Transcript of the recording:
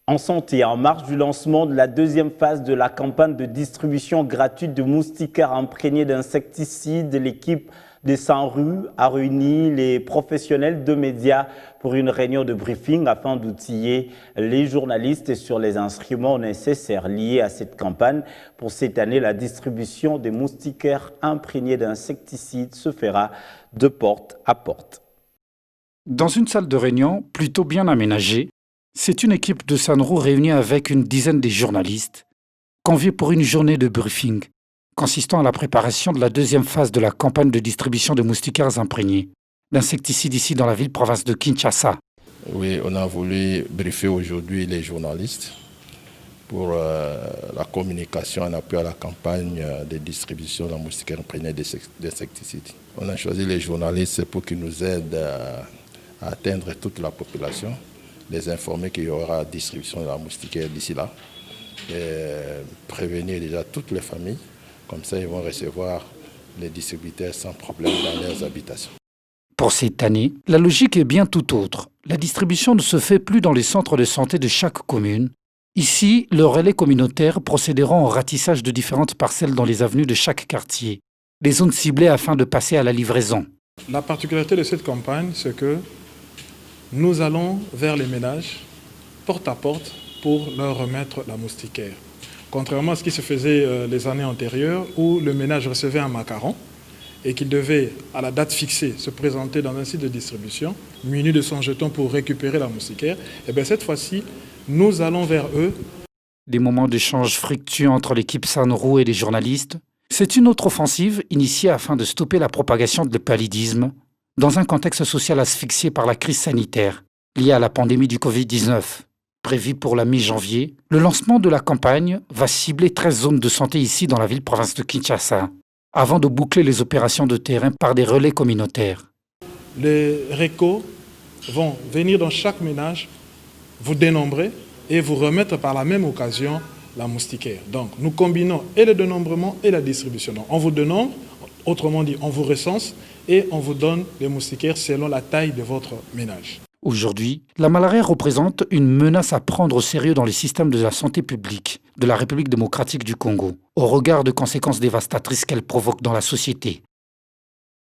En santé, en marge du lancement de la deuxième phase de la campagne de distribution gratuite de moustiquaires imprégnés d'insecticides, l'équipe des 100 rues a réuni les professionnels de médias pour une réunion de briefing afin d'outiller les journalistes sur les instruments nécessaires liés à cette campagne. Pour cette année, la distribution des moustiquaires imprégnés d'insecticides se fera de porte à porte. Dans une salle de réunion plutôt bien aménagée, c'est une équipe de Sanro réunie avec une dizaine de journalistes, conviés pour une journée de briefing, consistant à la préparation de la deuxième phase de la campagne de distribution de moustiquaires imprégnés d'insecticides ici dans la ville-province de Kinshasa. Oui, on a voulu briefer aujourd'hui les journalistes pour la communication en appui à la campagne de distribution de la moustiquaire imprégnée d'insecticides. On a choisi les journalistes pour qu'ils nous aident à atteindre toute la population, les informer qu'il y aura distribution de la moustiquaire d'ici là, et prévenir déjà toutes les familles. Comme ça, ils vont recevoir les distributeurs sans problème dans leurs habitations. Pour cette année, la logique est bien tout autre. La distribution ne se fait plus dans les centres de santé de chaque commune. Ici, les relais communautaires procéderont au ratissage de différentes parcelles dans les avenues de chaque quartier, des zones ciblées afin de passer à la livraison. La particularité de cette campagne, c'est que nous allons vers les ménages, porte à porte, pour leur remettre la moustiquaire. Contrairement à ce qui se faisait les années antérieures, où le ménage recevait un macaron et qu'il devait, à la date fixée, se présenter dans un site de distribution, muni de son jeton pour récupérer la moustiquaire, et bien cette fois-ci, nous allons vers eux. Des moments d'échange fructueux entre l'équipe Sanro et les journalistes, c'est une autre offensive initiée afin de stopper la propagation de paludisme dans un contexte social asphyxié par la crise sanitaire liée à la pandémie du Covid-19. Prévu pour la mi-janvier, le lancement de la campagne va cibler 13 zones de santé ici dans la ville-province de Kinshasa, avant de boucler les opérations de terrain par des relais communautaires. Les récols vont venir dans chaque ménage, vous dénombrer et vous remettre par la même occasion la moustiquaire. Donc nous combinons et le dénombrement et la distribution. Donc, on vous dénombre, autrement dit on vous recense et on vous donne les moustiquaires selon la taille de votre ménage. Aujourd'hui, la malaria représente une menace à prendre au sérieux dans les systèmes de la santé publique de la République démocratique du Congo, au regard de conséquences dévastatrices qu'elle provoque dans la société.